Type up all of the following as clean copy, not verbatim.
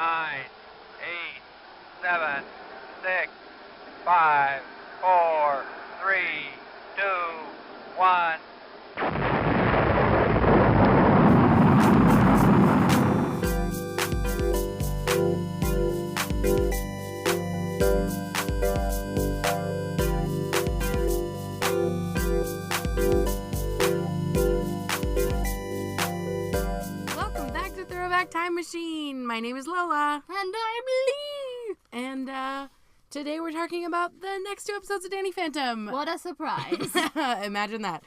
9, 8, 7, 6, 5, 4, 3, 2, 1. Welcome back to Throwback Time Machine. My name is Lola. And I'm Lee. And today we're talking about the next two episodes of Danny Phantom. What a surprise. Imagine that.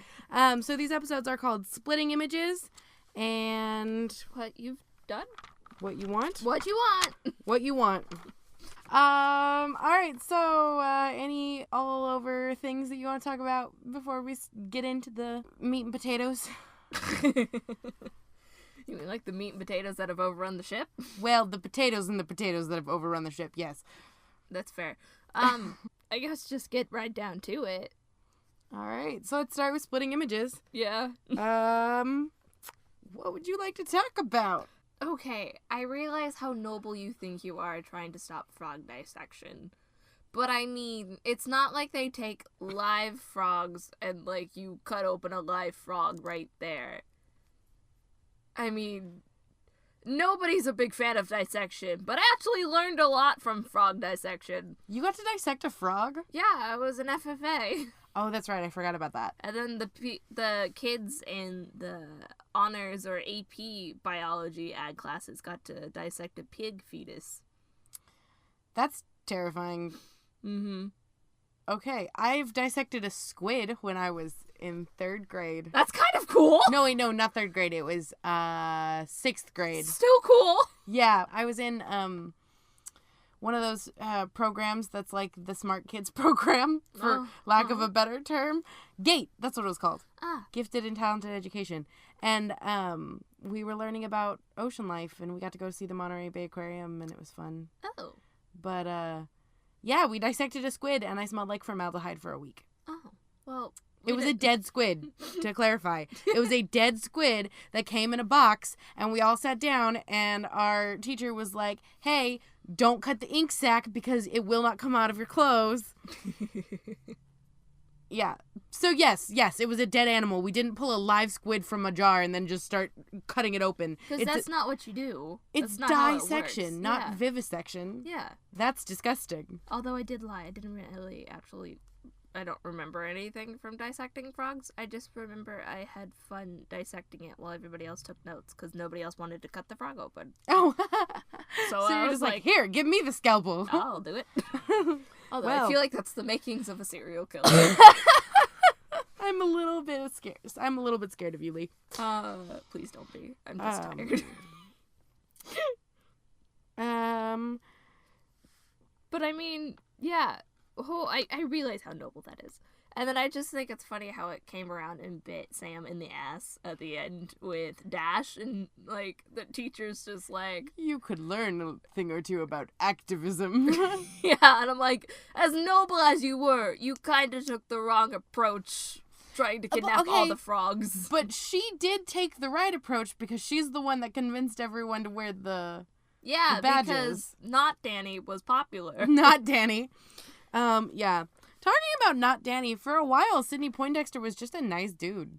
So these episodes are called Splitting Images and What you've done? What You Want. What you want? What You Want. Alright, so any all over things that you want to talk about before we get into the meat and potatoes? You mean like the meat and potatoes that have overrun the ship? Well, the potatoes and the potatoes that have overrun the ship, yes. That's fair. I guess just get right down to it. Alright, so let's start with Splitting Images. Yeah. What would you like to talk about? Okay, I realize how noble you think you are trying to stop frog dissection. But I mean, it's not like they take live frogs and, like, you cut open a live frog right there. I mean, nobody's a big fan of dissection, but I actually learned a lot from frog dissection. You got to dissect a frog? Yeah, I was an FFA. Oh, that's right. I forgot about that. And then the kids in the honors or AP biology ag classes got to dissect a pig fetus. That's terrifying. Mm-hmm. Okay, I've dissected a squid when I was in 3rd grade. That's kind of cool. No, wait, no, not 3rd grade. It was 6th grade. Still cool. Yeah, I was in one of those programs that's like the Smart Kids program, for lack of a better term. GATE, that's what it was called. Gifted and Talented Education. And we were learning about ocean life, and we got to go see the Monterey Bay Aquarium, and it was fun. Oh. But, yeah, we dissected a squid, and I smelled like formaldehyde for a week. Oh. Well, it was a dead squid, to clarify. It was a dead squid that came in a box, and we all sat down, and our teacher was like, hey, don't cut the ink sac because it will not come out of your clothes. Yeah. So, yes, it was a dead animal. We didn't pull a live squid from a jar and then just start cutting it open. Because that's not what you do. It's not how it dissection, works. not vivisection. Yeah. That's disgusting. Although I did lie. I didn't really actually... I don't remember anything from dissecting frogs. I just remember I had fun dissecting it while everybody else took notes because nobody else wanted to cut the frog open. Oh. So I you're was just like, here, give me the scalpel. I'll do it. Although I feel like that's the makings of a serial killer. I'm a little bit scared. I'm a little bit scared of you, Lee. Please don't be. I'm just tired. But I mean, yeah. Oh, I realize how noble that is. And then I just think it's funny how it came around and bit Sam in the ass at the end with Dash, and, like, the teacher's just like... You could learn a thing or two about activism. Yeah, and I'm like, as noble as you were, you kind of took the wrong approach trying to kidnap all the frogs. But she did take the right approach because she's the one that convinced everyone to wear the badges. Because not Danny was popular. Not Danny. Yeah. Talking about not Danny, for a while, Sidney Poindexter was just a nice dude.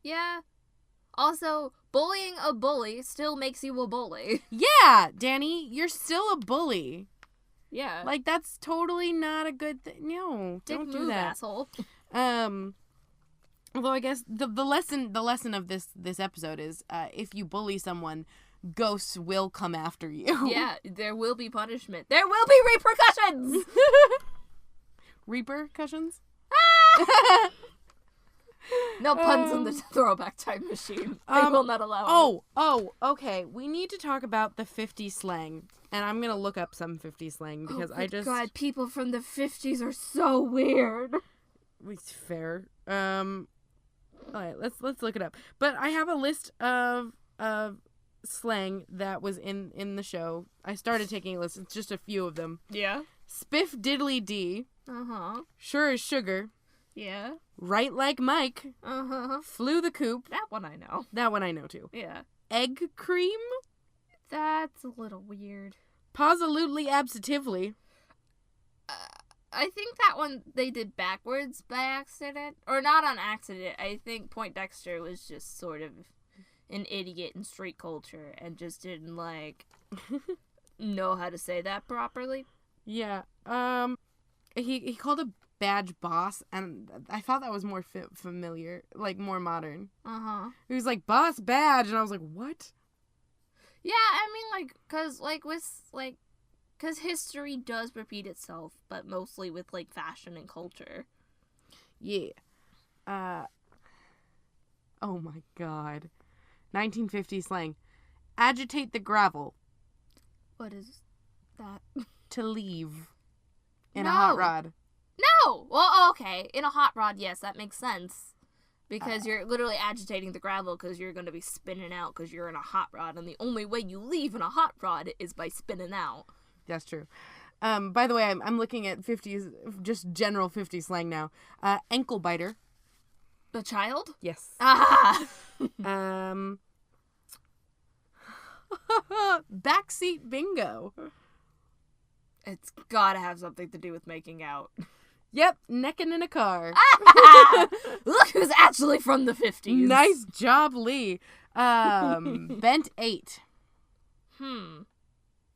Yeah. Also, bullying a bully still makes you a bully. Yeah, Danny, you're still a bully. Yeah. Like, that's totally not a good thing. No, don't do that. Asshole. Although I guess the lesson of this episode is, if you bully someone, ghosts will come after you. Yeah, there will be punishment. There will be repercussions! Repercussions? No puns in the Throwback Time Machine. I will not allow it. Oh, okay. We need to talk about the 50s slang. And I'm going to look up some 50s slang because God, people from the 50s are so weird. It's fair. All right, let's look it up. But I have a list of slang that was in the show. I started taking a list. It's just a few of them. Yeah. Spiff diddly dee. Sure as sugar. Yeah. Right like Mike. Flew the coop. That one I know. That one I know too. Yeah. Egg cream. That's That's a little weird. Positively absentively. I think that one they did backwards by accident. Or not on accident. I think Poindexter was just sort of an idiot in street culture and just didn't, like, know how to say that properly. Yeah. He called a badge boss, and I thought that was more familiar, like, more modern. Uh-huh. He was like, boss badge, and I was like, what? Yeah, I mean, like, because history does repeat itself, but mostly with, like, fashion and culture. Yeah. Oh my god. 1950s slang. Agitate the gravel. What is that? To leave. In No. a hot rod. No! Well, okay. In a hot rod, yes, that makes sense. Because you're literally agitating the gravel because you're going to be spinning out because you're in a hot rod. And the only way you leave in a hot rod is by spinning out. That's true. By the way, I'm looking at 50s, just general 50s slang now. Ankle biter. The child? Yes. Ah! Backseat bingo. It's gotta have something to do with making out. Yep, necking in a car. Look who's actually from the 50s. Nice job, Lee. Bent 8. I don't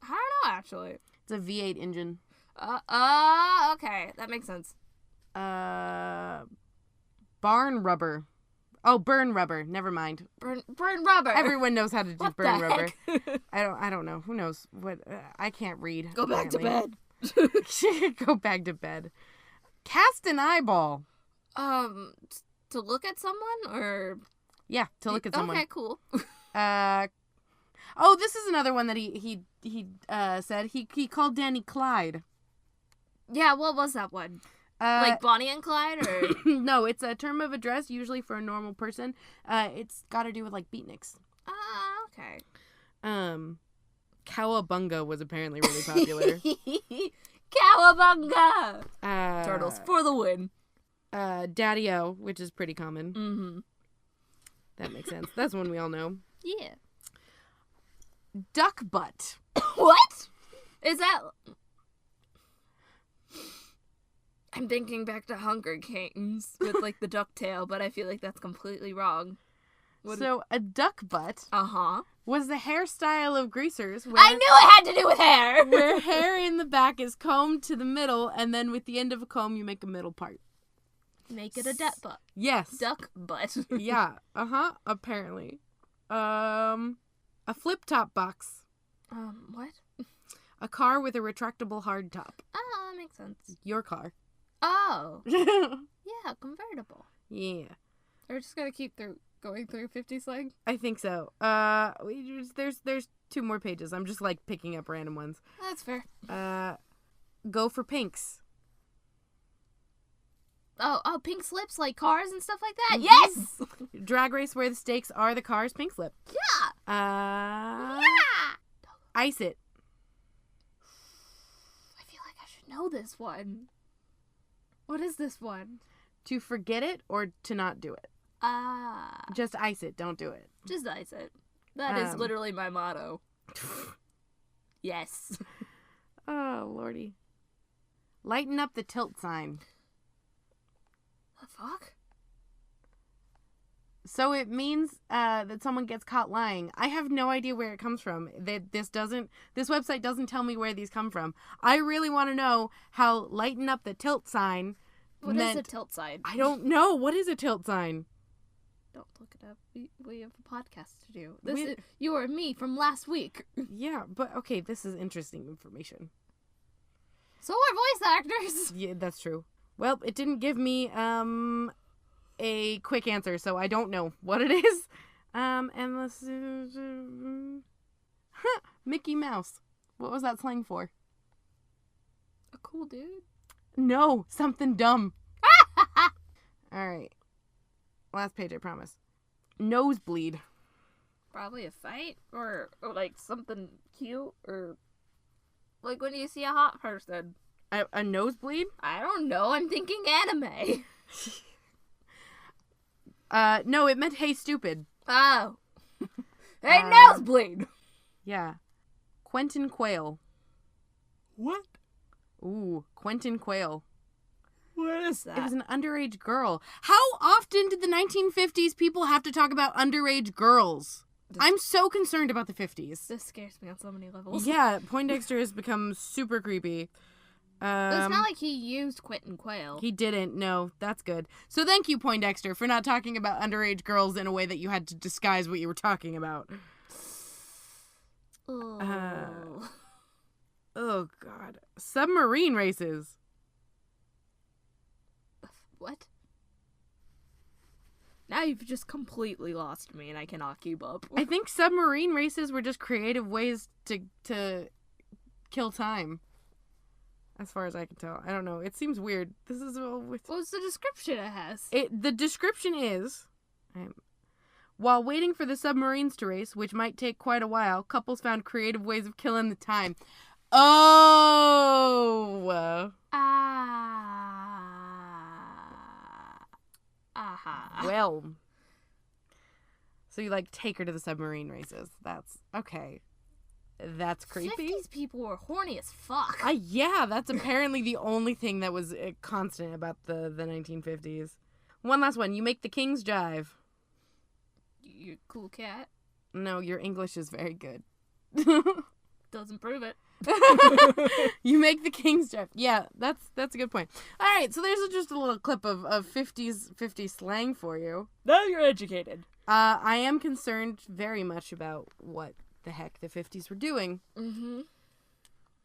know, actually. It's a V8 engine. Okay. That makes sense. Barn rubber. Oh, burn rubber. Never mind. Burn rubber. Everyone knows how to do what burn the rubber. Heck? I don't know. Who knows what? I can't read. Go back to bed. Go back to bed. Cast an eyeball. To look at someone or? Yeah, to look at someone. Okay, cool. Oh, this is another one that he said. He called Danny Clyde. Yeah, what was that one? Like Bonnie and Clyde, or? No, it's a term of address, usually for a normal person. It's got to do with, like, beatniks. Okay. Cowabunga was apparently really popular. Cowabunga! Turtles for the win. Daddy-o, which is pretty common. Mm-hmm. That makes sense. That's one we all know. Yeah. Duck butt. What? Is that... I'm thinking back to Hunger Games with, like, the ducktail, but I feel like that's completely wrong. So, a duck butt was the hairstyle of greasers. I knew it had to do with hair! Where hair in the back is combed to the middle, and then with the end of a comb, you make a middle part. Make it a duck butt. Yes. Duck butt. Yeah. Apparently. A flip-top box. What? A car with a retractable hard top. Oh, that makes sense. Your car. Oh. Yeah, convertible. Yeah. We're just gonna keep going through 50 slang? I think so. There's 2 more pages. I'm just, like, picking up random ones. That's fair. Go for pinks. Oh, pink slips, like cars and stuff like that? Mm-hmm. Yes! Drag race where the stakes are the car's pink slip. Yeah! Yeah! Ice it. I feel like I should know this one. What is this one? To forget it or to not do it. Just ice it, don't do it. Just ice it. That is literally my motto. Yes. Oh, lordy. Lighten up the tilt sign. The fuck? So it means that someone gets caught lying. I have no idea where it comes from. This website doesn't tell me where these come from. I really want to know how lighten up the tilt sign What is a tilt sign? I don't know. What is a tilt sign? Don't look it up. We have a podcast to do. This is you or me from last week. Yeah, but okay, this is interesting information. So are voice actors. Yeah, that's true. Well, it didn't give me a quick answer, so I don't know what it is. And let's Mickey Mouse. What was that slang for? A cool dude? No, something dumb. All right. Last page, I promise. Nosebleed. Probably a fight or like something cute or like when you see a hot person. A nosebleed? I don't know. I'm thinking anime. No, it meant hey stupid. Oh. Hey, nosebleed. Yeah. Quentin Quayle. What? Ooh, Quentin Quayle. What is that? It was an underage girl. How often did the 1950s people have to talk about underage girls? I'm so concerned about the 50s. This scares me on so many levels. Yeah, Poindexter has become super creepy. It's not like he used Quentin Quayle. He didn't. No, that's good. So thank you, Poindexter, for not talking about underage girls in a way that you had to disguise what you were talking about. Oh. Oh, God. Submarine races. What? Now you've just completely lost me and I cannot keep up. I think submarine races were just creative ways to kill time. As far as I can tell. I don't know. It seems weird. This is all with... What's the description it has? The description is... While waiting for the submarines to race, which might take quite a while, couples found creative ways of killing the time. Oh! Well. So you, like, take her to the submarine races. That's... Okay. That's creepy. 50s people were horny as fuck. Yeah, that's apparently the only thing that was constant about the 1950s. One last one. You make the kings jive. You cool cat. No, your English is very good. Doesn't prove it. You make the kings jive. Yeah, that's a good point. All right, so there's just a little clip of 50s slang for you. Now you're educated. I am concerned very much about what the heck the 50s were doing. Mm-hmm.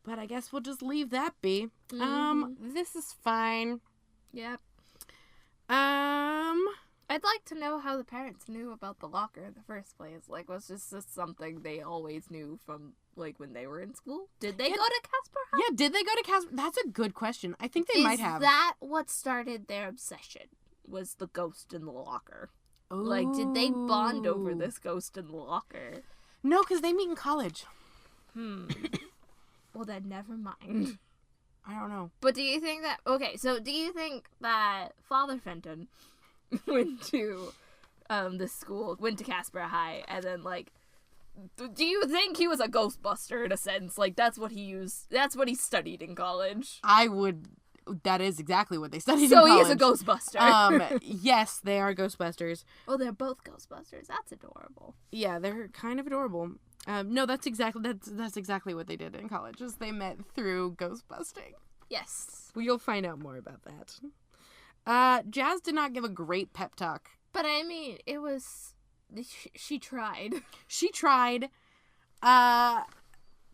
But I guess we'll just leave that be. Mm-hmm. This is fine. Yep. I'd I'd like to know how the parents knew about the locker in the first place. Like, was this something they always knew from, like, when they were in school? Did they go to Casper High? Yeah, did they go to Casper? That's a good question. I think they might have. Is that what started their obsession? Was the ghost in the locker? Ooh. Like, did they bond over this ghost in the locker? No, because they meet in college. Well, then never mind. I don't know. But do you think that... Okay, so do you think that Father Fenton went to this school, went to Casper High, and then, like... Do you think he was a Ghostbuster in a sense? Like, that's what he used... That's what he studied in college. I would... That is exactly what they studied in college. college. So he is a Ghostbuster. Yes, they are Ghostbusters. Oh, they're both Ghostbusters. That's adorable. Yeah, they're kind of adorable. No, that's exactly what they did in college, is they met through ghostbusting. Yes. Well, you'll find out more about that. Jazz did not give a great pep talk. But I mean, it was... She tried. She tried.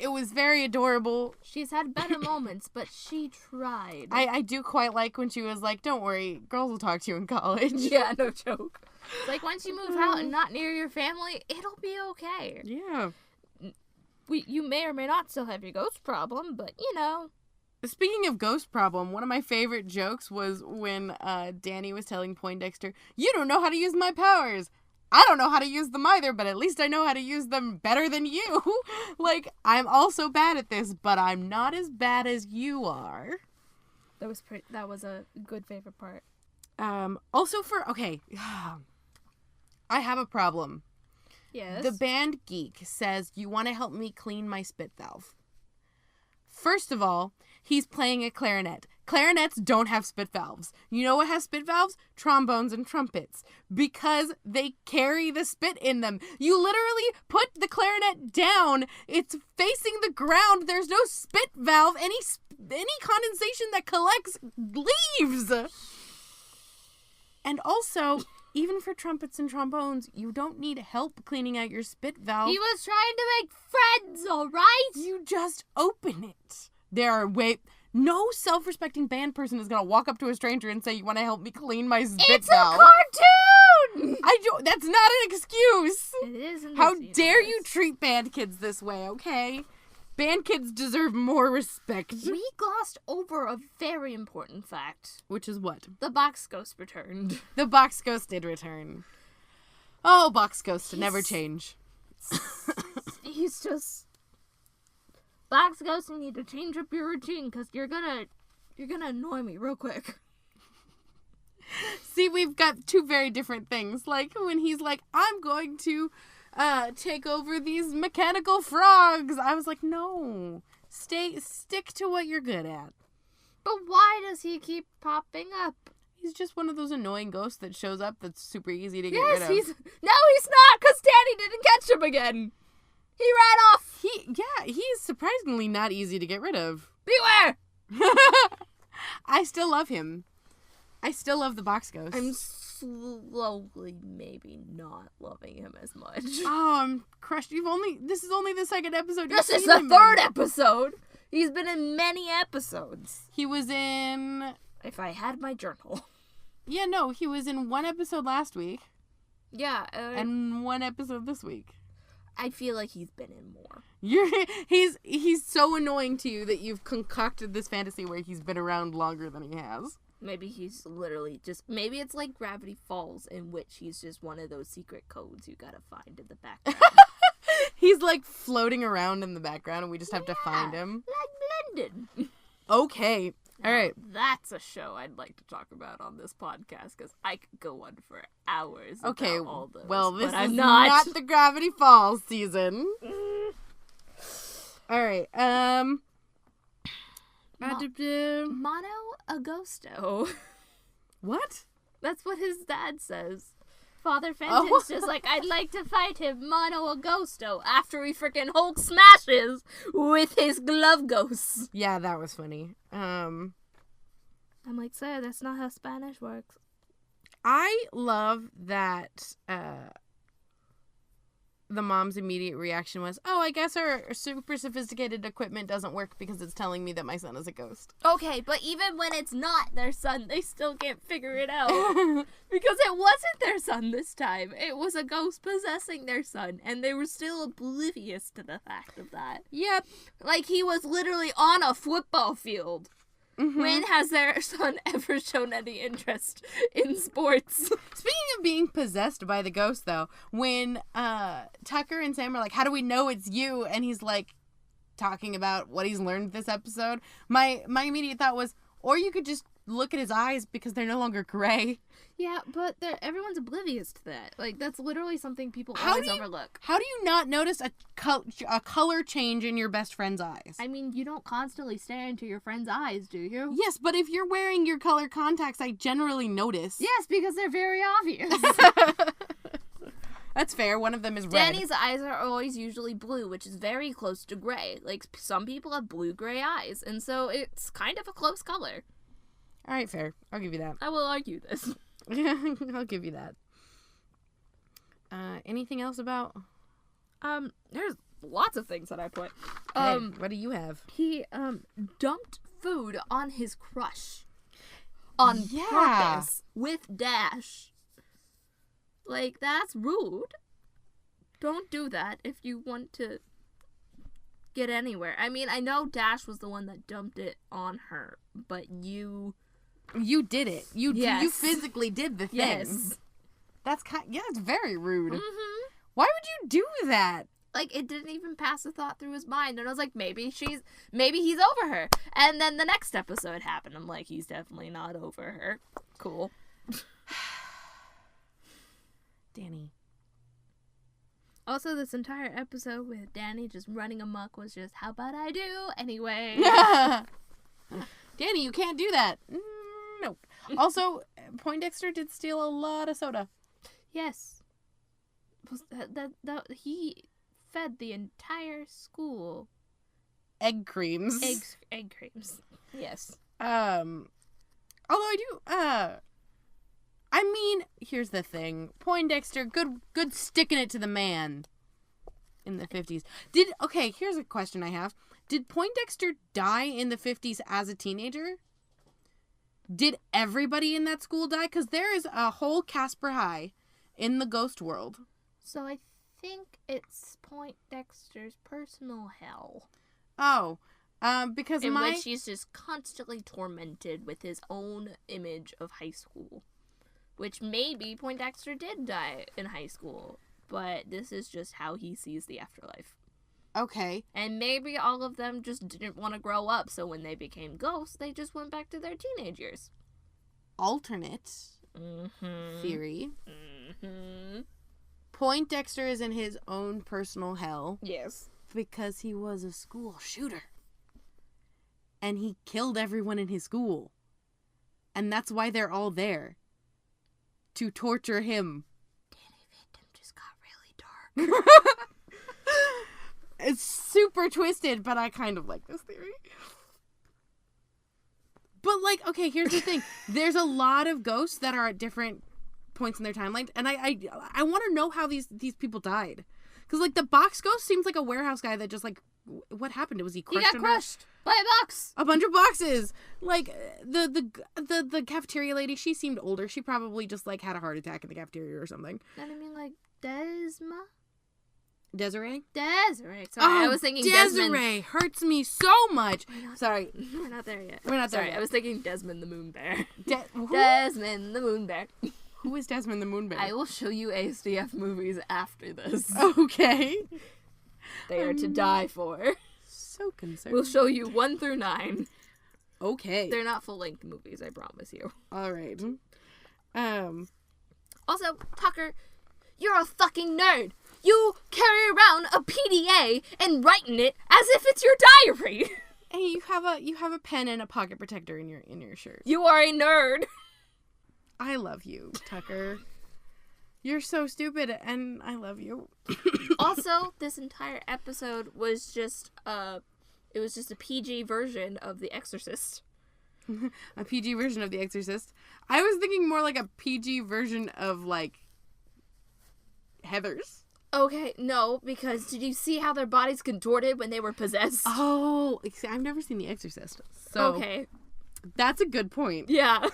It was very adorable. She's had better moments, but she tried. I do quite like when she was like, don't worry, girls will talk to you in college. Yeah, no joke. Like, once you move out and not near your family, it'll be okay. Yeah. You may or may not still have your ghost problem, but, you know. Speaking of ghost problem, one of my favorite jokes was when Danny was telling Poindexter, you don't know how to use my powers. I don't know how to use them either, but at least I know how to use them better than you. Like, I'm also bad at this, but I'm not as bad as you are. That was a good favorite part. Also okay. I have a problem. Yes. The band geek says, you want to help me clean my spit valve. First of all, he's playing a clarinet. Clarinets don't have spit valves. You know what has spit valves? Trombones and trumpets. Because they carry the spit in them. You literally put the clarinet down. It's facing the ground. There's no spit valve. Any condensation that collects leaves. And also, even for trumpets and trombones, you don't need help cleaning out your spit valve. He was trying to make friends, alright? You just open it. No self-respecting band person is gonna walk up to a stranger and say, you want to help me clean my spit valve? It's a cartoon! That's not an excuse! It is in How this dare universe. you treat band kids this way, okay? Band kids deserve more respect. We glossed over a very important fact. Which is what? The box ghost returned. The box ghost did return. Oh, box ghost, never change. He's just... Box ghost, you need to change up your routine, because you're gonna annoy me real quick. See, we've got two very different things. Like, when he's like, I'm going to take over these mechanical frogs. I was like, no, stick to what you're good at. But why does he keep popping up? He's just one of those annoying ghosts that shows up that's super easy to get rid of. No, he's not, because Danny didn't catch him again. He ran off. He's surprisingly not easy to get rid of. Beware! I still love him. I still love the box ghost. I'm slowly maybe not loving him as much. Oh, I'm crushed. This is only the second episode. This is the third episode. He's been in many episodes. He was in... If I had my journal. Yeah, no, he was in one episode last week. Yeah. And one episode this week. I feel like he's been in more. He's so annoying to you that you've concocted this fantasy where he's been around longer than he has. Maybe he's literally maybe it's like Gravity Falls, in which he's just one of those secret codes you gotta find in the background. He's like floating around in the background and we just have to find him. Like Blended. Okay. All right. That's a show I'd like to talk about on this podcast, because I could go on for hours. Okay. About all those, well, this is not the Gravity Falls season. All right. Mono Agosto. What? That's what his dad says. Father Fenton's just like, I'd like to fight him, Mono Agosto, after he freaking Hulk smashes with his glove ghosts. Yeah, that was funny. I'm like, sir, that's not how Spanish works. I love that the mom's immediate reaction was, oh, I guess our super sophisticated equipment doesn't work because it's telling me that my son is a ghost. Okay, but even when it's not their son, they still can't figure it out. Because it wasn't their son this time. It was a ghost possessing their son, and they were still oblivious to the fact of that. Yep. Like, he was literally on a football field. Mm-hmm. When has their son ever shown any interest in sports? Speaking of being possessed by the ghost, though, when Tucker and Sam are like, how do we know it's you? And he's like, talking about what he's learned this episode. My immediate thought was, or you could just look at his eyes because they're no longer gray. Yeah, but everyone's oblivious to that. Like, that's literally something people always overlook. How do you not notice a color change in your best friend's eyes? I mean, you don't constantly stare into your friend's eyes, do you? Yes, but if you're wearing your color contacts, I generally notice. Yes, because they're very obvious. That's fair. One of them is red. Danny's eyes are always usually blue, which is very close to gray. Like, some people have blue-gray eyes, and so it's kind of a close color. All right, fair. I'll give you that. I will argue this. I'll give you that. Anything else about? There's lots of things that I put. What do you have? He dumped food on his crush on purpose with Dash. Like, that's rude. Don't do that if you want to get anywhere. I mean, I know Dash was the one that dumped it on her, but you did it. You physically did the thing. Yes. That's it's very rude. Mm-hmm. Why would you do that? Like, it didn't even pass a thought through his mind. And I was like, maybe he's over her. And then the next episode happened. I'm like, he's definitely not over her. Cool. Danny. Also, this entire episode with Danny just running amok was just, how about I do anyway? Danny, you can't do that. Nope. Also, Poindexter did steal a lot of soda. Yes. He fed the entire school egg creams. Egg creams. Yes. Although I do, I mean, here's the thing. Poindexter, good sticking it to the man in the 50s. Okay, here's a question I have. Did Poindexter die in the 50s as a teenager? Did everybody in that school die? Because there is a whole Casper High in the ghost world. So I think it's Poindexter's personal hell. Oh, because in which he's just constantly tormented with his own image of high school. Which maybe Poindexter did die in high school, but this is just how he sees the afterlife. Okay. And maybe all of them just didn't want to grow up, so when they became ghosts, they just went back to their teenage years. Alternate theory. Poindexter is in his own personal hell Yes. because he was a school shooter. And he killed everyone in his school. And that's why they're all there. To torture him. Danny Victim just got really dark. It's super twisted, but I kind of like this theory. But, like, okay, here's the thing. There's a lot of ghosts that are at different points in their timeline, and I want to know how these people died. Because, like, the box ghost seems like a warehouse guy that just, like, what happened? Was he crushed? He got crushed by a box. A bunch of boxes. Like, the cafeteria lady, she seemed older. She probably just, like, had a heart attack in the cafeteria or something. And I mean, like, Desiree? Desiree. Sorry, Oh, I was thinking Desiree Desmond. hurts me so much. Sorry. We're not there yet. We're not there Sorry, yet. I was thinking Desmond the Moon Bear. Who? Desmond the Moon Bear. Who is Desmond the Moon Bear? I will show you ASDF movies after this. Okay. They are to die for. So concerned. We'll show you 1 through 9. Okay. They're not full-length movies, I promise you. All right. Also, Tucker, you're a fucking nerd. You carry around a PDA and write in it as if it's your diary. Hey, you have a pen and a pocket protector in your shirt. You are a nerd. I love you, Tucker. You're so stupid, and I love you. Also, this entire episode was just a PG version of The Exorcist. A PG version of The Exorcist. I was thinking more like a PG version of, like, Heathers. Okay, no, because did you see how their bodies contorted when they were possessed? Oh, see, I've never seen The Exorcist. So Okay. That's a good point. Yeah.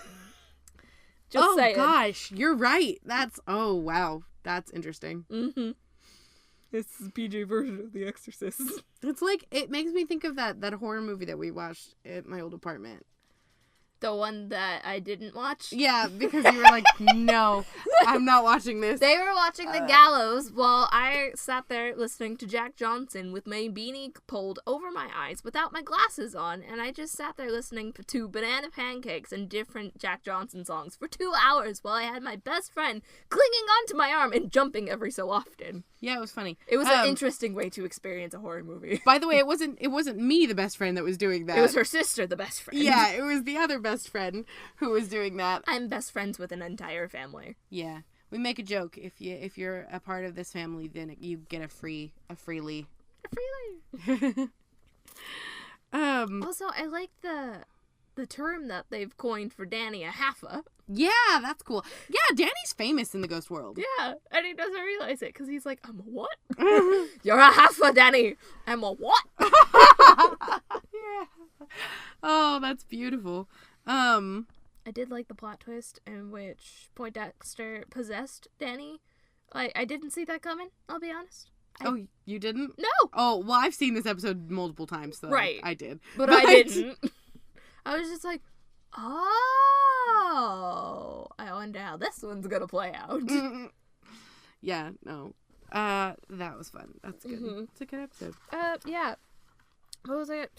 Just saying. Gosh, you're right. Oh, wow. That's interesting. Mm-hmm. This is a PG version of The Exorcist. It's like, it makes me think of that horror movie that we watched at my old apartment. The one that I didn't watch? Yeah, because you were like, no, I'm not watching this. They were watching The Gallows while I sat there listening to Jack Johnson with my beanie pulled over my eyes without my glasses on, and I just sat there listening to Banana Pancakes and different Jack Johnson songs for 2 hours while I had my best friend clinging onto my arm and jumping every so often. Yeah, it was funny. It was an interesting way to experience a horror movie. By the way, it wasn't me, the best friend, that was doing that. It was her sister, the best friend. Yeah, it was the other best friend who was doing that. I'm best friends with an entire family. Yeah, we make a joke. If you're a part of this family, then you get a freely. Also, I like the term that they've coined for Danny, a halfa. Yeah, that's cool. Yeah, Danny's famous in the ghost world. Yeah, and he doesn't realize it because he's like, I'm a what? You're a halfa, Danny. I'm a what? Yeah. Oh, that's beautiful. I did like the plot twist in which Poindexter possessed Danny. I didn't see that coming, I'll be honest. Oh, you didn't? No! Oh, well, I've seen this episode multiple times, so Right. I did. But I didn't. I was just like, oh, I wonder how this one's gonna play out. Yeah, no. That was fun. That's good. Mhm. It's a good episode. Yeah. What was it?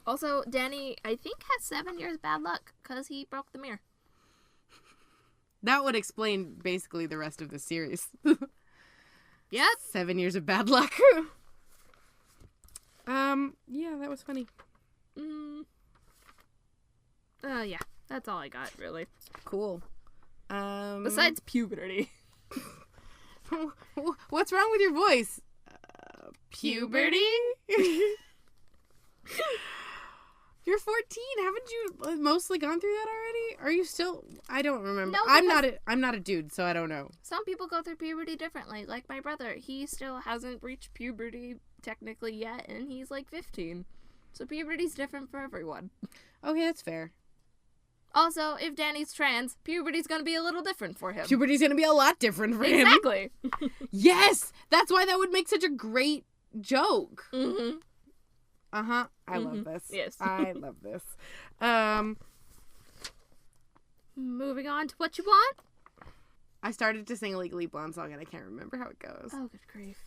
Also, Danny, I think, has 7 years bad luck because he broke the mirror. That would explain basically the rest of the series. Yep. 7 years of bad luck. Yeah, that was funny. Yeah, that's all I got, really. Cool. Besides puberty. What's wrong with your voice? Puberty? You're 14. Haven't you mostly gone through that already? Are you still? I don't remember. No, I'm not a dude, so I don't know. Some people go through puberty differently. Like my brother, he still hasn't reached puberty technically yet, and he's like 15. So puberty's different for everyone. Okay, that's fair. Also, if Danny's trans, puberty's gonna be a little different for him. Puberty's gonna be a lot different for him. Exactly. Yes! That's why that would make such a great joke. Mm-hmm. Uh-huh. I love this. Yes. I love this. Moving on to what you want. I started to sing a Legally Blonde song and I can't remember how it goes. Oh, good grief.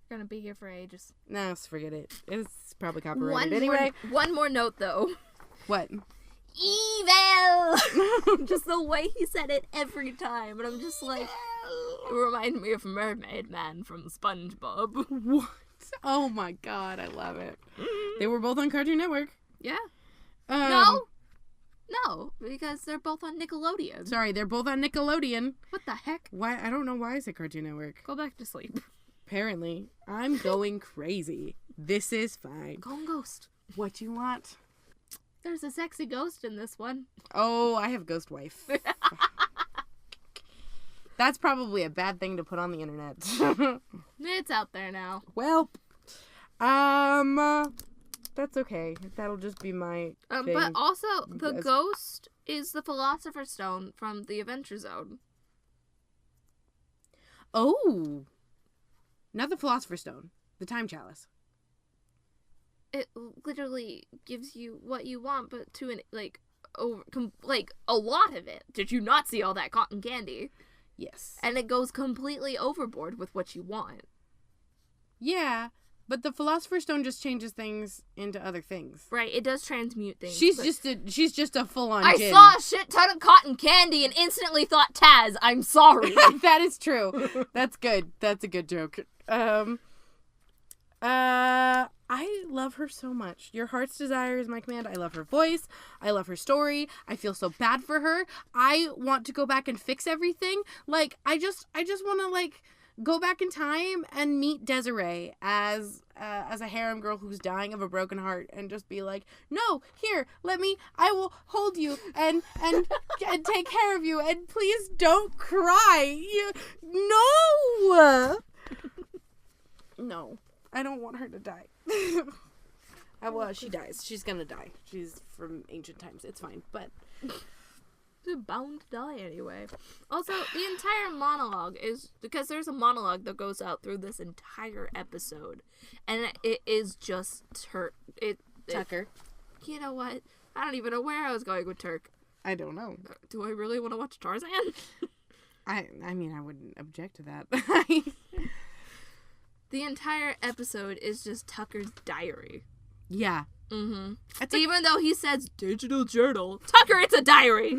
You're gonna be here for ages. No, forget it. It's probably copyrighted anyway. One more note, though. What? Evil! Just the way he said it every time. And I'm just like, Remind me of Mermaid Man from SpongeBob. What? Oh my god, I love it. They were both on Cartoon Network. Yeah. Um, No, because they're both on Nickelodeon. Sorry, they're both on Nickelodeon. What the heck? Why? I don't know why it's a Cartoon Network. Go back to sleep. Apparently. I'm going crazy. This is fine. Go on Ghost. What do you want? There's a sexy ghost in this one. Oh, I have Ghost Wife. That's probably a bad thing to put on the internet. It's out there now. Well, that's okay. That'll just be my thing. But also, the Yes. ghost is the Philosopher's Stone from the Adventure Zone. Oh! Not the Philosopher's Stone. The Time Chalice. It literally gives you what you want, but to a lot of it. Did you not see all that cotton candy? Yes. And it goes completely overboard with what you want. Yeah, but the Philosopher's Stone just changes things into other things. Right, it does transmute things. She's but just a full-on I djinn. saw a shit ton of cotton candy and instantly thought Taz. I'm sorry. That is true. That's good. That's a good joke. I love her so much. Your heart's desire is my command. I love her voice. I love her story. I feel so bad for her. I want to go back and fix everything. Like, I just want to, like, go back in time and meet Desiree as a harem girl who's dying of a broken heart and just be like, no, here, I will hold you and take care of you, and please don't cry. No! No, I don't want her to die. Well, she dies. She's gonna die. She's from ancient times. It's fine, but They're bound to die anyway. Also, the entire monologue is because there's a monologue that goes out through this entire episode, and it is just Tucker. You know what? I don't even know where I was going with Turk. I don't know. Do I really want to watch Tarzan? I mean, I wouldn't object to that. The entire episode is just Tucker's diary. Yeah. Mm-hmm. It's Even though he says digital journal, Tucker, it's a diary.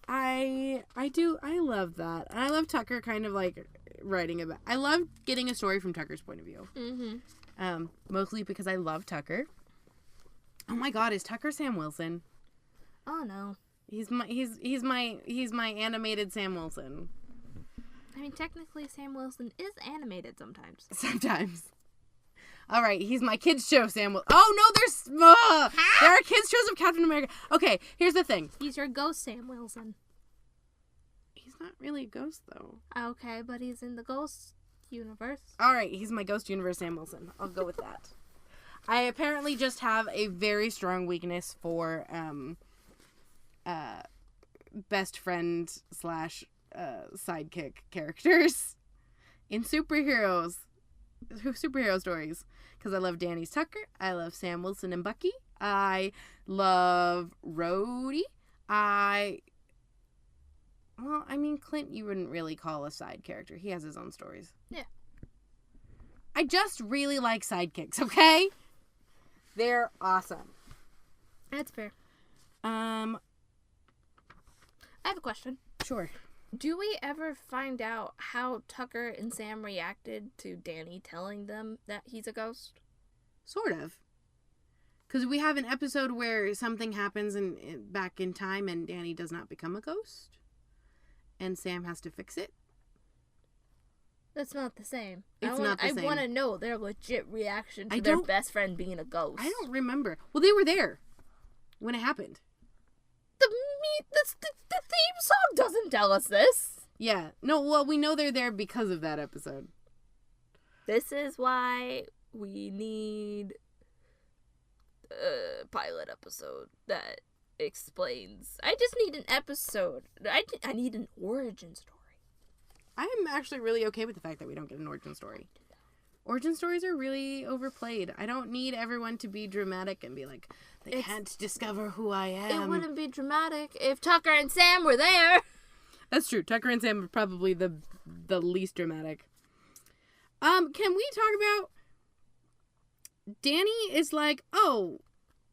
I love that. And I love Tucker kind of like writing about. I love getting a story from Tucker's point of view. Mm-hmm. Mostly because I love Tucker. Oh my God, is Tucker Sam Wilson? Oh no. He's my animated Sam Wilson. I mean, technically, Sam Wilson is animated sometimes. Sometimes. All right, he's my kids show, Sam Wilson. Oh no, there are kids shows of Captain America. Okay, here's the thing. He's your ghost, Sam Wilson. He's not really a ghost though. Okay, but he's in the ghost universe. All right, he's my ghost universe Sam Wilson. I'll go with that. I apparently just have a very strong weakness for best friend / sidekick characters in superhero stories, because I love Danny's Tucker, I love Sam Wilson and Bucky, I love Rhodey, Clint you wouldn't really call a side character. He has his own stories. Yeah. I just really like sidekicks, okay? They're awesome. That's fair. I have a question. Sure. Do we ever find out how Tucker and Sam reacted to Danny telling them that he's a ghost? Sort of. Because we have an episode where something happens back in time and Danny does not become a ghost. And Sam has to fix it. That's not the same. It's not the same. I want to know their legit reaction to their best friend being a ghost. I don't remember. Well, they were there when it happened. The theme song doesn't tell us this. Yeah. No, well, we know they're there because of that episode. This is why we need a pilot episode that explains. I just need an episode. I need an origin story. I am actually really okay with the fact that we don't get an origin story. Origin stories are really overplayed. I don't need everyone to be dramatic and be like, they can't discover who I am. It wouldn't be dramatic if Tucker and Sam were there. That's true. Tucker and Sam are probably the least dramatic. Can we talk about Danny is like, oh,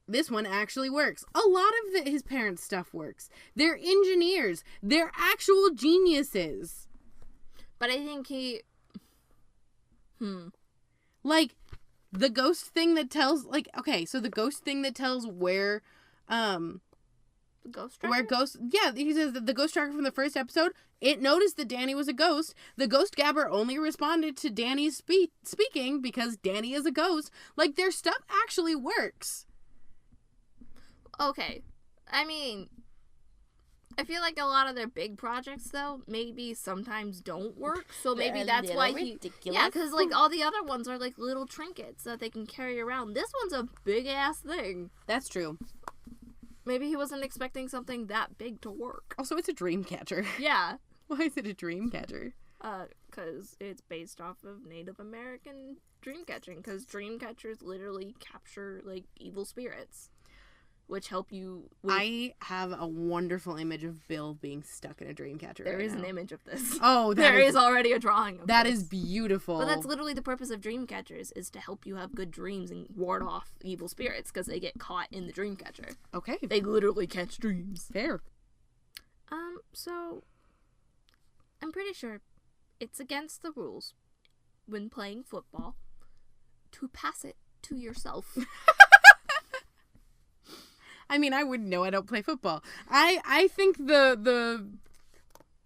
this one actually works. A lot of his parents' stuff works. They're engineers. They're actual geniuses. But I think he... Like, the ghost thing that tells, like, okay, so the ghost thing that tells where, The ghost tracker? where ghost, yeah, he says that the ghost tracker from the first episode, it noticed that Danny was a ghost. The ghost gabber only responded to Danny's speaking because Danny is a ghost. Like, their stuff actually works. Okay. I mean, I feel like a lot of their big projects, though, maybe sometimes don't work. So maybe that's why he... ridiculous. Yeah, because, like, all the other ones are, like, little trinkets that they can carry around. This one's a big-ass thing. That's true. Maybe he wasn't expecting something that big to work. Also, it's a dream catcher. Yeah. Why is it a dream catcher? Because it's based off of Native American dream catching. Because dream catchers literally capture, like, evil spirits. Which help you with... I have a wonderful image of Bill being stuck in a dream catcher. There right is now. an image of this. Oh, there is already a drawing of that this. is beautiful. But that's literally the purpose of dream catchers, is to help you have good dreams and ward off evil spirits, because they get caught in the dream catcher. Okay. They literally catch dreams. Fair. So I'm pretty sure it's against the rules when playing football to pass it to yourself. I mean, I wouldn't know. I don't play football. I think the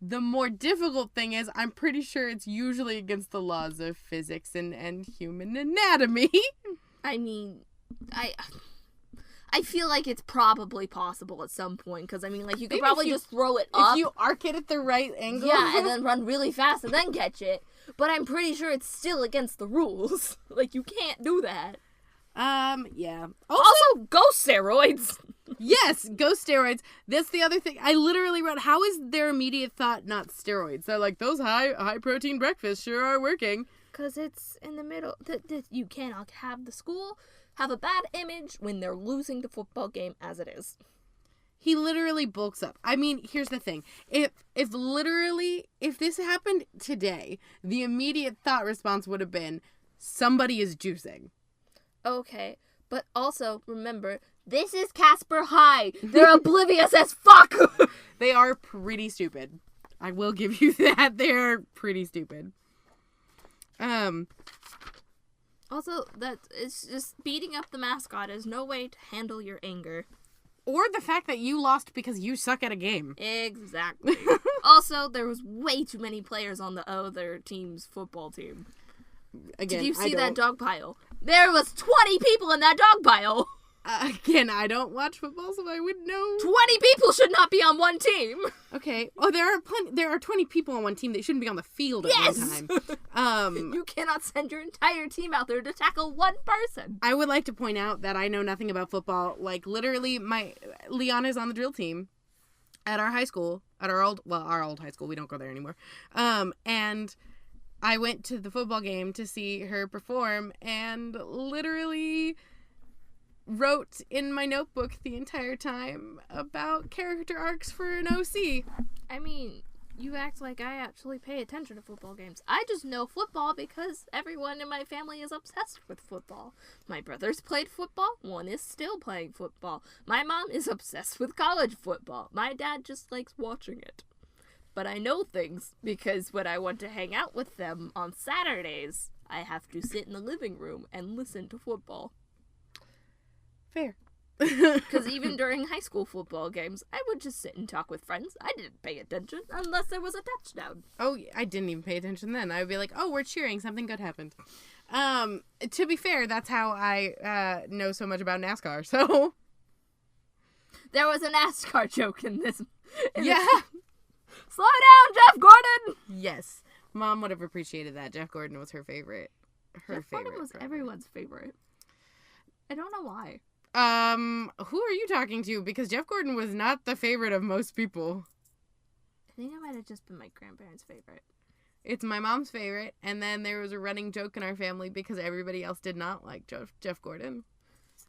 more difficult thing is I'm pretty sure it's usually against the laws of physics and human anatomy. I mean, I feel like it's probably possible at some point, because, I mean, like, you could Maybe probably just throw it up. If you arc it at the right angle. Yeah, and then run really fast and then catch it. But I'm pretty sure it's still against the rules. Like, you can't do that. Yeah. Also, ghost steroids. Yes, ghost steroids. That's the other thing. I literally wrote, how is their immediate thought not steroids? They're like, those high protein breakfasts sure are working. Because it's in the middle. You cannot have the school have a bad image when they're losing the football game as it is. He literally bulks up. I mean, here's the thing. If this happened today, the immediate thought response would have been, somebody is juicing. Okay, but also, remember, this is Casper High. They're oblivious as fuck! They are pretty stupid. I will give you that. They're pretty stupid. Also, it's just beating up the mascot is no way to handle your anger. Or the fact that you lost because you suck at a game. Exactly. Also, there was way too many players on the other team's football team. Again, did you see that dog pile? There was 20 people in that dog pile. Again, I don't watch football, so I wouldn't know. 20 people should not be on one team. Okay. Oh, there are 20 people on one team. They shouldn't be on the field at one time. You cannot send your entire team out there to tackle one person. I would like to point out that I know nothing about football. Like, literally, Leon is on the drill team at our high school, at our old high school. We don't go there anymore. And I went to the football game to see her perform and literally wrote in my notebook the entire time about character arcs for an OC. I mean, you act like I actually pay attention to football games. I just know football because everyone in my family is obsessed with football. My brothers played football. One is still playing football. My mom is obsessed with college football. My dad just likes watching it. But I know things because when I want to hang out with them on Saturdays, I have to sit in the living room and listen to football. Fair. Because even during high school football games, I would just sit and talk with friends. I didn't pay attention unless there was a touchdown. Oh, I didn't even pay attention then. I would be like, oh, we're cheering. Something good happened. To be fair, that's how I know so much about NASCAR, so. There was a NASCAR joke in this. Yeah. Slow down, Jeff Gordon! Yes. Mom would have appreciated that. Jeff Gordon was her favorite. Jeff Gordon was everyone's favorite. I don't know why. Who are you talking to? Because Jeff Gordon was not the favorite of most people. I think it might have just been my grandparents' favorite. It's my mom's favorite, and then there was a running joke in our family because everybody else did not like Jeff Gordon.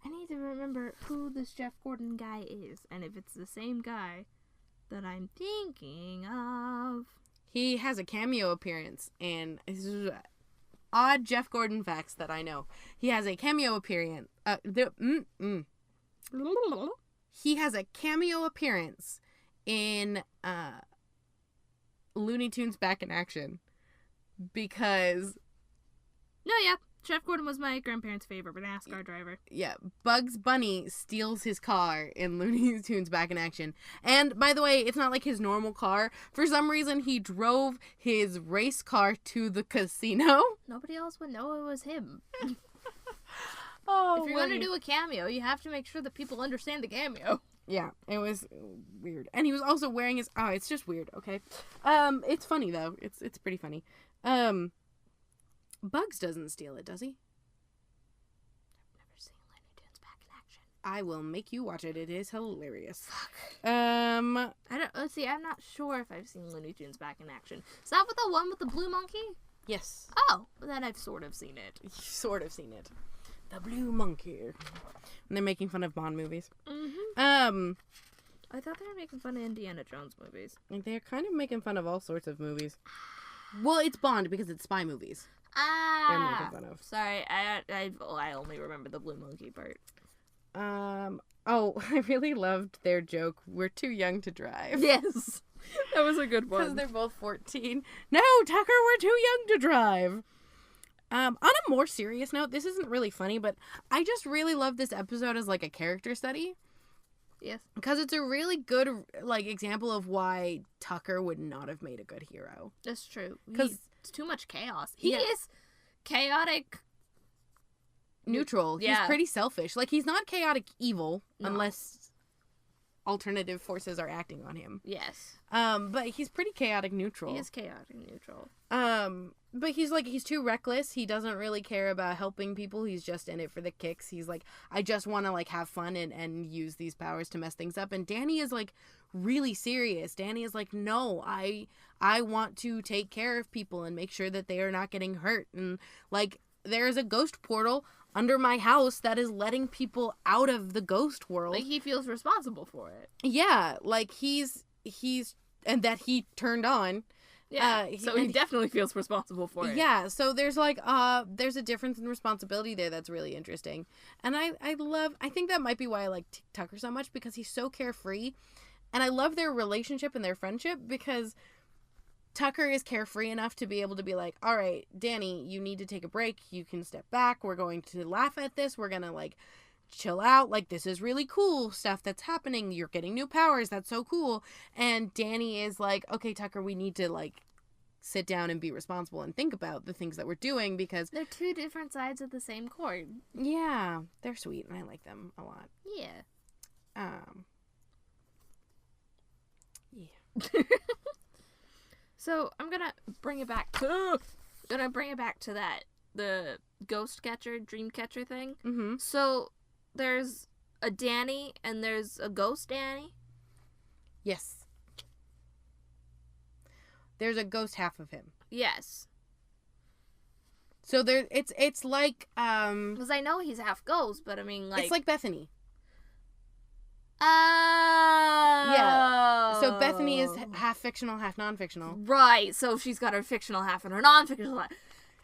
I need to remember who this Jeff Gordon guy is, and if it's the same guy that I'm thinking of. He has a cameo appearance, and this is odd Jeff Gordon facts that I know. He has a cameo appearance. He has a cameo appearance in Looney Tunes Back in Action. because No, yeah. Chef Gordon was my grandparents' favorite NASCAR driver. yeah, Bugs Bunny steals his car in Looney Tunes Back in Action. And by the way, it's not like his normal car. For some reason, he drove his race car to the casino. Nobody else would know it was him. Oh, If you're going to do a cameo, you have to make sure that people understand the cameo. Yeah, it was weird. And he was also wearing his... Oh, it's just weird, okay? It's funny, though. It's pretty funny. Bugs doesn't steal it, does he? I've never seen Looney Tunes Back in Action. I will make you watch it. It is hilarious. Fuck. Let's see, I'm not sure if I've seen Looney Tunes Back in Action. Is that with the one with the blue monkey? Yes. Oh, then I've sort of seen it. Sort of seen it. The Blue Monkey. And they're making fun of Bond movies. Mm-hmm. I thought they were making fun of Indiana Jones movies. They're kind of making fun of all sorts of movies. Well, it's Bond because it's spy movies. They're making fun of. Sorry, I only remember the blue monkey part. Oh, I really loved their joke. We're too young to drive. Yes. That was a good Because one. they're both 14. No, Tucker, we're too young to drive. On a more serious note, this isn't really funny, but I just really love this episode as, like, a character study. Yes. Because it's a really good, like, example of why Tucker would not have made a good hero. That's true. 'Cause it's too much chaos. He Yeah. is chaotic. Neutral. Yeah. He's pretty selfish. Like, he's not chaotic evil No. unless alternative forces are acting on him. Yes. But he's pretty chaotic neutral. He is chaotic neutral. But he's too reckless. He doesn't really care about helping people. He's just in it for the kicks. He's like, I just want to, like, have fun and use these powers to mess things up. And Danny is, like, really serious. Danny is like, no, I want to take care of people and make sure that they are not getting hurt. And, like, there's a ghost portal under my house that is letting people out of the ghost world. Like, he feels responsible for it. Yeah, like, he's and that he turned on. Yeah, so he definitely feels responsible for it. Yeah, so there's like there's a difference in responsibility there that's really interesting. And I think that might be why I like Tucker so much, because he's so carefree. And I love their relationship and their friendship because Tucker is carefree enough to be able to be like, all right, Danny, you need to take a break. You can step back. We're going to laugh at this. We're going to, like, chill out. Like, this is really cool stuff that's happening. You're getting new powers. That's so cool. And Danny is like, okay, Tucker, we need to, like, sit down and be responsible and think about the things that we're doing because... They're two different sides of the same cord. Yeah, they're sweet and I like them a lot. Yeah. Yeah. So I'm gonna bring it back to that, the ghost catcher, dream catcher thing. Mm-hmm. So there's a Danny and there's a ghost Danny. Yes. There's a ghost half of him. Yes. So there, it's like Because I know he's half ghost, but I mean, like, it's like Bethany. Oh. Yeah. So Bethany is half fictional, half non-fictional. Right. So she's got her fictional half and her non-fictional half.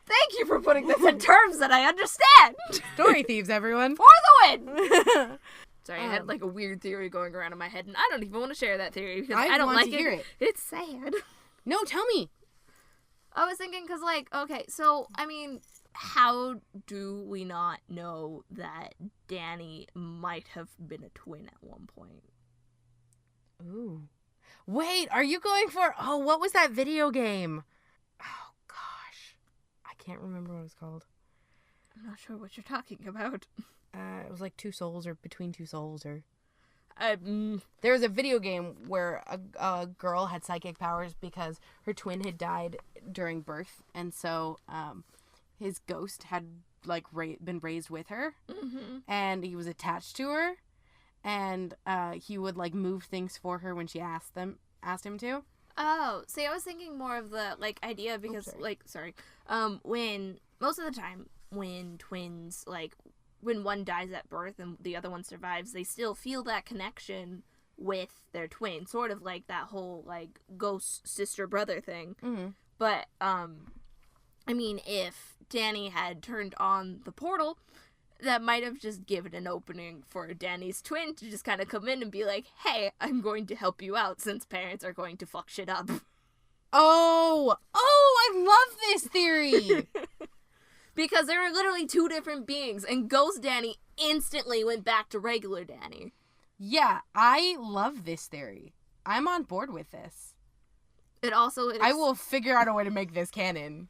Thank you for putting this in terms that I understand. Story thieves, everyone. For the win. Sorry, I had like a weird theory going around in my head, and I don't even want to share that theory because I don't want like to hear it. It's sad. No, tell me. I was thinking, because, like, okay, so, I mean, how do we not know that Danny might have been a twin at one point? Ooh. Wait, are you going for... Oh, what was that video game? Oh, gosh. I can't remember what it was called. I'm not sure what you're talking about. It was like Two Souls or Between Two Souls or... There was a video game where a girl had psychic powers because her twin had died during birth, and so his ghost had like been raised with her, and he was attached to her, and he would like move things for her when she asked him to. Oh, see, I was thinking more of the like idea because when most of the time when twins like. When one dies at birth and the other one survives, they still feel that connection with their twin, sort of like that whole like ghost sister brother thing. Mm-hmm. But I mean, if Danny had turned on the portal, that might have just given an opening for Danny's twin to just kind of come in and be like, "Hey, I'm going to help you out since parents are going to fuck shit up." Oh, I love this theory. Because there are literally two different beings, and Ghost Danny instantly went back to regular Danny. Yeah, I love this theory. I'm on board with this. I will figure out a way to make this canon.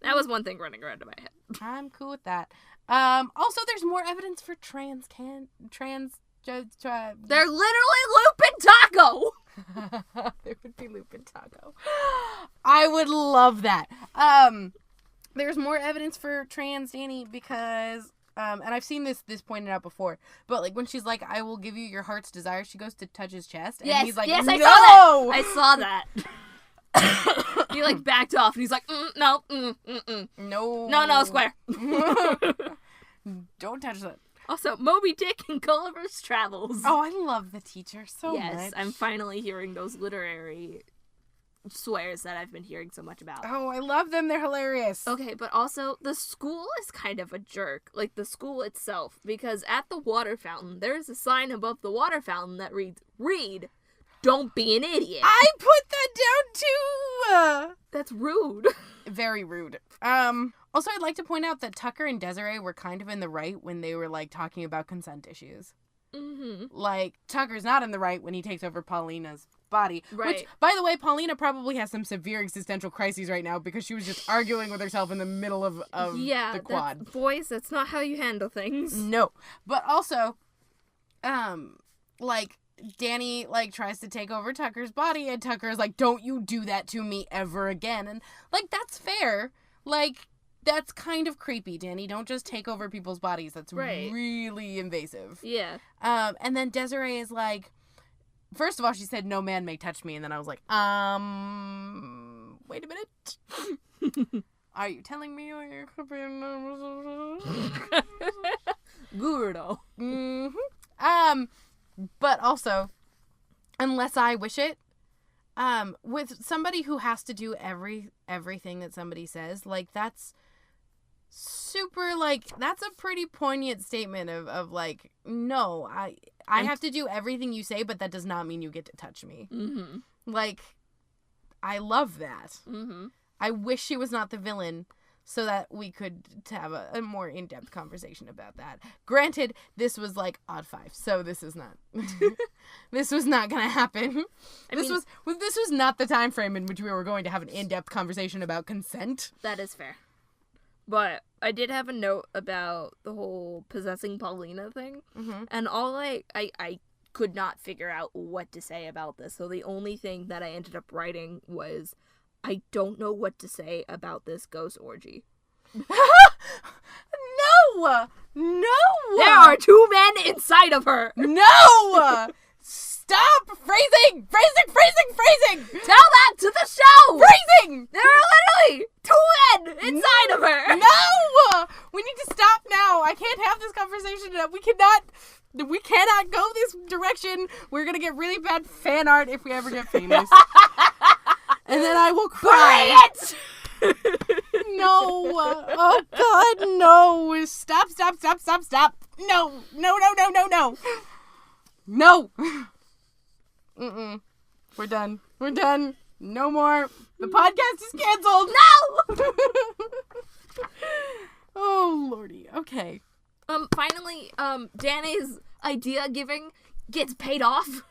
That was one thing running around in my head. I'm cool with that. Also, there's more evidence for They're literally Lupin Taco! There would be Lupin Taco. I would love that. There's more evidence for trans Danny because, and I've seen this pointed out before, but like when she's like, "I will give you your heart's desire," she goes to touch his chest, and he's like, yes, "No!" I saw that. He like backed off, and he's like, "No, no, square." Don't touch that. Also, Moby Dick and Gulliver's Travels. Oh, I love the teacher so much. Yes, I'm finally hearing those literary swears that I've been hearing so much about. Oh, I love them. They're hilarious. Okay, but also, the school is kind of a jerk. Like, the school itself. Because at the water fountain, there is a sign above the water fountain that reads, "Read, don't be an idiot." I put that down too. That's rude. Very rude. Also, I'd like to point out that Tucker and Desiree were kind of in the right when they were, like, talking about consent issues. Mm-hmm. Like, Tucker's not in the right when he takes over Paulina's body. Right. Which, by the way, Paulina probably has some severe existential crises right now because she was just arguing with herself in the middle of the quad. Boys, that's not how you handle things. No. But also, like, Danny, like, tries to take over Tucker's body, and Tucker's like, "Don't you do that to me ever again." And, like, that's fair. Like, that's kind of creepy, Danny. Don't just take over people's bodies. That's really invasive. Yeah. And then Desiree is like, first of all, she said, "No man may touch me." And then I was like, wait a minute. Are you telling me you're Gurdo. Mm-hmm. But also, unless I wish it, with somebody who has to do everything that somebody says, like, that's super, like, that's a pretty poignant statement of like, no, I have to do everything you say, but that does not mean you get to touch me. Mm-hmm. Like, I love that. Mm-hmm. I wish she was not the villain so that we could have a more in-depth conversation about that. Granted, this was like Odd Five, so this is not this was not gonna happen. This was not the time frame in which we were going to have an in-depth conversation about consent. That is fair. But I did have a note about the whole possessing Paulina thing. Mm-hmm. And all I could not figure out what to say about this. So the only thing that I ended up writing was, I don't know what to say about this ghost orgy. No! There are two men inside of her! No! Stop! Phrasing! Tell that to the show! Phrasing! There are literally two men inside of her! No! We need to stop now. I can't have this conversation. We cannot go this direction. We're gonna get really bad fan art if we ever get famous. And then I will cry. It! No. Oh, God, no. Stop. No. No. Mm-mm. We're done. No more. The podcast is canceled. No! Oh, Lordy. Okay. Finally, Danny's idea giving gets paid off.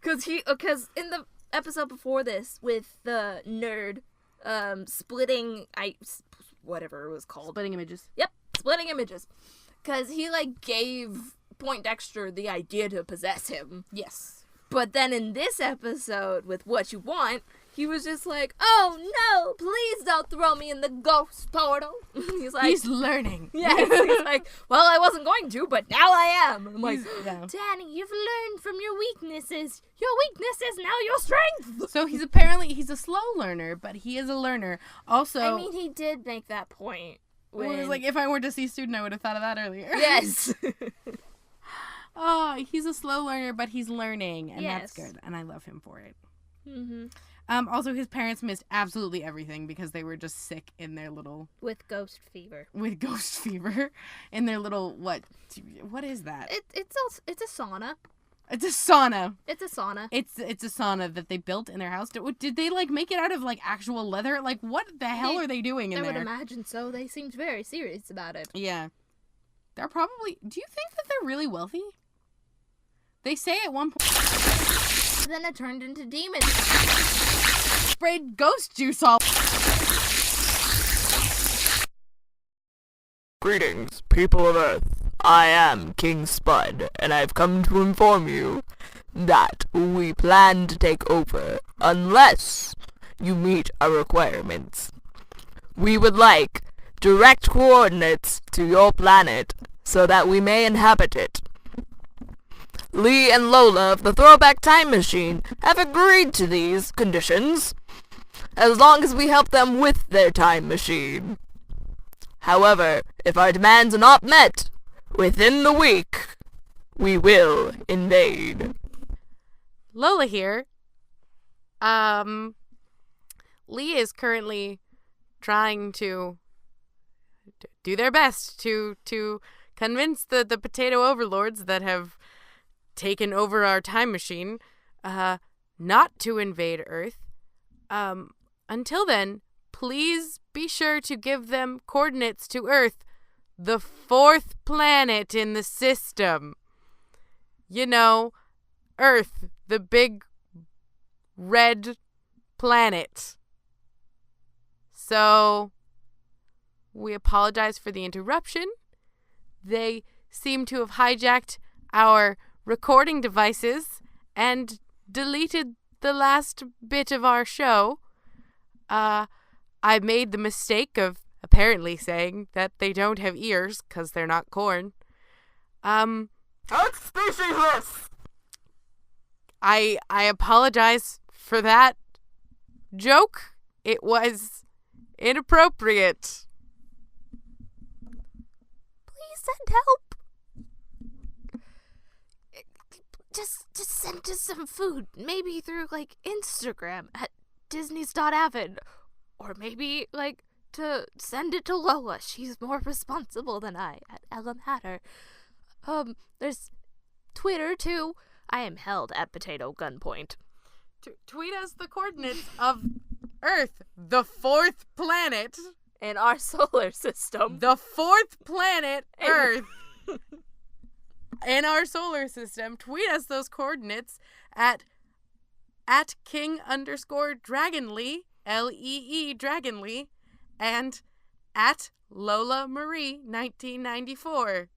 Because in the episode before this, with the nerd, splitting, whatever it was called. Splitting images. Yep, splitting images. Because he, like, gave Poindexter the idea to possess him. Yes. But then in this episode, with What You Want, he was just like, "Oh no, please don't throw me in the ghost portal." He's learning. Yes, he's like, "Well, I wasn't going to, but now I am." I'm like, yeah. "Danny, you've learned from your weaknesses. Your weakness is now your strength." So he's a slow learner, but he is a learner. Also, I mean, he did make that point. It was like, if I were a deceased student, I would have thought of that earlier. Yes. Oh, he's a slow learner, but he's learning, and yes. That's good, and I love him for it. Mm-hmm. Also, his parents missed absolutely everything because they were just sick in their little... With ghost fever. In their little, what is that? It's a sauna. It's a sauna. It's a sauna. It's a sauna that they built in their house. Did they like make it out of like actual leather? Like what the hell are they doing in there? I would imagine so. They seemed very serious about it. Yeah. They're probably... Do you think that they're really wealthy? They say at one point... Then it turned into demons. Sprayed ghost juice all... Greetings, people of Earth. I am King Spud, and I've come to inform you that we plan to take over unless you meet our requirements. We would like direct coordinates to your planet so that we may inhabit it. Lee and Lola of the Throwback Time Machine have agreed to these conditions as long as we help them with their time machine. However, if our demands are not met within the week, we will invade. Lola here. Lee is currently trying to do their best to convince the potato overlords that have taken over our time machine not to invade Earth. Until then, please be sure to give them coordinates to Earth, the 4th planet in the system. You know, Earth, the big red planet. So, we apologize for the interruption. They seem to have hijacked our recording devices and deleted the last bit of our show. I made the mistake of apparently saying that they don't have ears because they're not corn. That's speciesist! I apologize for that joke. It was inappropriate. Please send help. Just send us some food. Maybe through, like, Instagram at Disney's.avid. Or maybe, like, to send it to Lola. She's more responsible than I at Ellen Hatter. There's Twitter, too. I am held at potato gunpoint. Tweet us the coordinates of Earth, the 4th planet. In our solar system. The 4th planet, Earth. In our solar system. Tweet us those coordinates at king_Dragonlee, Lee, Dragonlee, and at Lola Marie 1994.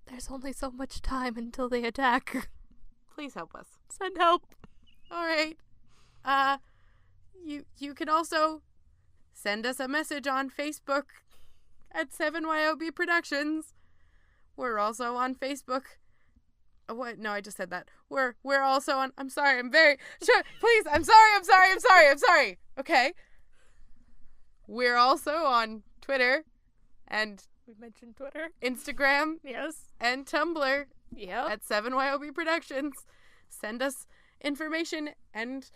There's only so much time until they attack. Please help us. Send help. All right. You can also send us a message on Facebook at 7YOB Productions. We're also on Facebook. Oh, what? No, I just said that. We're also on. I'm sorry. I'm very sure. Please. I'm sorry. Okay. We're also on Twitter and We mentioned Twitter. Instagram. Yes. And Tumblr. Yeah. At 7YOB Productions. Send us information and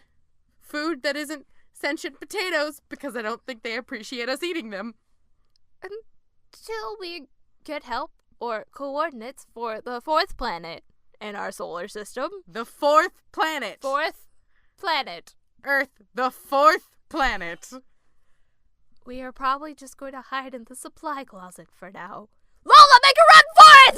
food that isn't sentient potatoes because I don't think they appreciate us eating them. Until we get help or coordinates for the 4th planet in our solar system. The 4th planet. 4th planet. Earth, the 4th planet. We are probably just going to hide in the supply closet for now. Lola, make a run for it!